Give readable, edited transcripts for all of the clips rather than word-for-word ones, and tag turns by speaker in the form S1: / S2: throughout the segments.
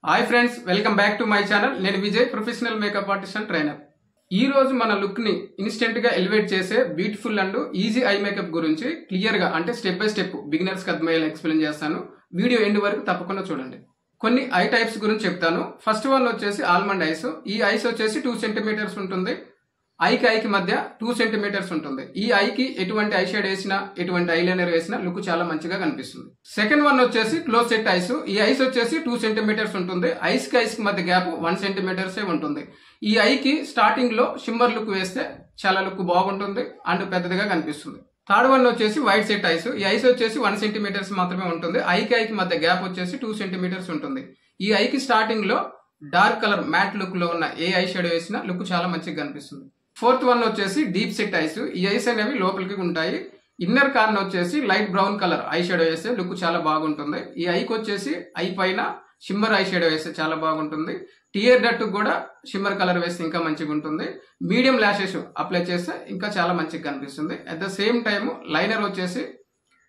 S1: Hi friends, welcome back to my channel. నేను Vijay, professional makeup artist and trainer. ఈ రోజు మన లుక్ ని ఇన్స్టెంట్ గా ఎలివేట్ చేసే beautiful and easy eye makeup గురించి క్లియర్ గా అంటే స్టెప్ బై స్టెప్ బిగినర్స్ కి అర్థమయ్యేలా ఎక్స్ప్లెయిన్ చేస్తాను. వీడియో ఎండ్ వరకు తప్పకుండా చూడండి. కొన్ని ఐ టైప్స్ గురించి చెప్తాను. ఫస్ట్ వన్ వచ్చేసి ఆల్మండ్ ఐస్. ఈ ఐస్ వచ్చేసి 2 సెంటీమీటర్స్ ఉంటుంది. ఐకి ఐకి మధ్య 2 సెంటీమీటర్స్ ఉంటుంది. ఈ ఐకి ఎటువంటి ఐ షేడ్ వేసినా, ఎటువంటి ఐలైనర్ వేసినా లుక్ చాలా మంచిగా కనిపిస్తుంది. సెకండ్ వన్ వచ్చేసి క్లోజ్ సెట్ ఐస్. ఈ ఐస్ వచ్చేసి 2 సెంటీమీటర్స్ ఉంటుంది. ఐస్ కి మధ్య గ్యాప్ 1 సెంటీమీటర్స్ ఉంటుంది. ఈ ఐకి స్టార్టింగ్ లో షిమ్మర్ లుక్ వేస్తే చాలా లుక్ బాగుంటుంది అండ్ పెద్దదిగా కనిపిస్తుంది. థర్డ్ వన్ వచ్చేసి వైట్ సెట్ ఐస్. ఈ ఐస్ వచ్చేసి 1 సెంటీమీటర్స్ మాత్రమే ఉంటుంది. ఐకి మధ్య గ్యాప్ వచ్చేసి 2 సెంటీమీటర్స్ ఉంటుంది. ఈ ఐకి స్టార్టింగ్ లో డార్క్ కలర్ మ్యాట్ లుక్ లో ఉన్న ఏ ఐ షేడ్ వేసినా లుక్ చాలా మంచిగా కనిపిస్తుంది. ఫోర్త్ వన్ వచ్చేసి డీప్ సెట్ ఐస్. ఈ ఐస్ అనేవి లోపలికి ఉంటాయి. ఇన్నర్ కార్న్ వచ్చేసి light brown colour I shadow వేస్తే లుక్ చాలా బాగుంటుంది. ఈ ఐకి వచ్చేసి ఐ పైన షిమ్మర్ ఐ షేడో వేస్తే చాలా బాగుంటుంది. టియర్ డట్ కూడా షిమ్మర్ కలర్ వేస్తే ఇంకా మంచిగా ఉంటుంది. మీడియం ల్యాషెస్ అప్లై చేస్తే ఇంకా చాలా మంచిగా కనిపిస్తుంది. At the same time liner వచ్చేసి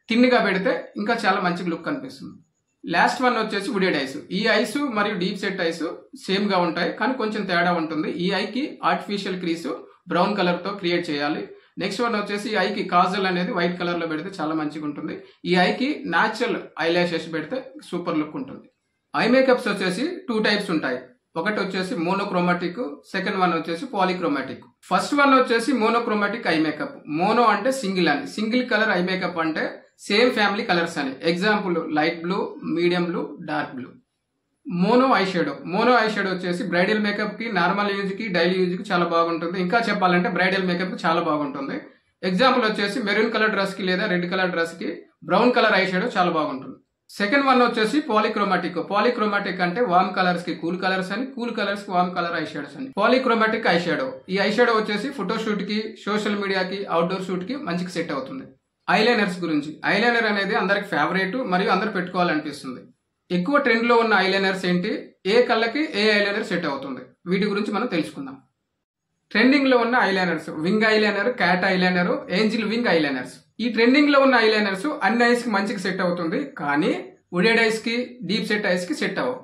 S1: థిన్గా పెడితే ఇంకా చాలా మంచిగా లుక్ కనిపిస్తుంది. లాస్ట్ వన్ వచ్చేసి వుడెడ్ ఐస్. ఈ ఐస్ మరియు డీప్ సెట్ ఐస్ సేమ్ గా ఉంటాయి, కానీ కొంచెం తేడా ఉంటుంది. ఈ ఐకి ఆర్టిఫిషియల్ క్రీస్ బ్రౌన్ కలర్ తో క్రియేట్ చేయాలి. నెక్స్ట్ వన్ వచ్చేసి ఈ ఐకి కాజల్ అనేది వైట్ కలర్ లో పెడితే చాలా మంచిగా ఉంటుంది. ఈ ఐకి న్యాచురల్ ఐ లాషెస్ పెడితే సూపర్ లుక్ ఉంటుంది. ఐ మేకప్స్ వచ్చేసి 2 టైప్స్ ఉంటాయి. ఒకటి వచ్చేసి మోనోక్రోమాటిక్, సెకండ్ వన్ వచ్చేసి పాలిక్రోమాటిక్. ఫస్ట్ వన్ వచ్చేసి మోనోక్రోమాటిక్ ఐ మేకప్. మోనో అంటే సింగిల్ అని, సింగిల్ కలర్ ఐ మేకప్ అంటే సేమ్ ఫ్యామిలీ కలర్స్ అని. Example light blue, medium blue, dark blue. Mono I shadow. Mono I shadow వచ్చేసి బ్రైడల్ మేకప్ కి, normal use కి, daily use కి చాలా బాగుంటుంది. ఇంకా చెప్పాలంటే బ్రైడల్ మేకప్ కి చాలా బాగుంటుంది. ఎగ్జాంపుల్ వచ్చేసి మెరూన్ కలర్ డ్రెస్ కి లేదా రెడ్ కలర్ డ్రెస్ కి బ్రౌన్ కలర్ ఐ షేడో చాలా బాగుంటుంది. సెకండ్ వన్ వచ్చేసి పాలిక్రోమాటిక్. పాలిక్రోమాటిక్ అంటే వామ్ కలర్స్ కి కూల్ కలర్స్ అని, కూల్ కలర్స్ కి వామ్ కలర్ ఐ షేడోస్ అని. పాలిక్రోమాటిక్ ఐ షేడో. ఈ ఐ షేడో వచ్చేసి ఫోటో షూట్ కి, సోషల్ మీడియాకి, అవుట్డోర్ షూట్ కి మంచిగా సెట్ అవుతుంది. ఐలైనర్స్ గురించి. ఐలైనర్ అనేది అందరికి ఫేవరెట్ మరియు అందరు పెట్టుకోవాలనిపిస్తుంది. ఎక్కువ ట్రెండ్ లో ఉన్న ఐలైనర్స్ ఏంటి, ఏ కళ్ళకి ఏ ఐలైనర్ సెట్ అవుతుంది, వీటి గురించి మనం తెలుసుకుందాం. ట్రెండింగ్ లో ఉన్న eyeliners: wing eyeliner, cat eyeliner, angel wing eyeliners. ఈ ట్రెండింగ్ లో ఉన్న ఐలైనర్స్ అన్ని ఐస్ కి మంచిగా సెట్ అవుతుంది, కానీ వుడెడ్ ఐస్ కి, డీప్ సెట్ ఐస్ కి సెట్ అవ్వవు.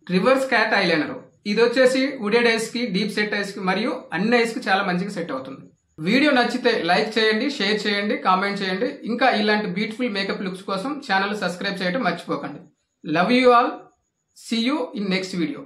S1: Reverse cat eyeliner. ఇది వచ్చేసి వుడెడ్ ఐస్ కి, డీప్ సెట్ ఐస్ కి మరియు అన్ని ఐస్ కి చాలా మంచిగా సెట్ అవుతుంది. వీడియో నచ్చితే లైక్ చేయండి, షేర్ చేయండి, కామెంట్ చేయండి. ఇంకా ఇలాంటి బ్యూటిఫుల్ మేకప్ లుక్స్ కోసం ఛానల్ సబ్స్క్రైబ్ చేయడం మర్చిపోకండి. Love you all. See you in next video.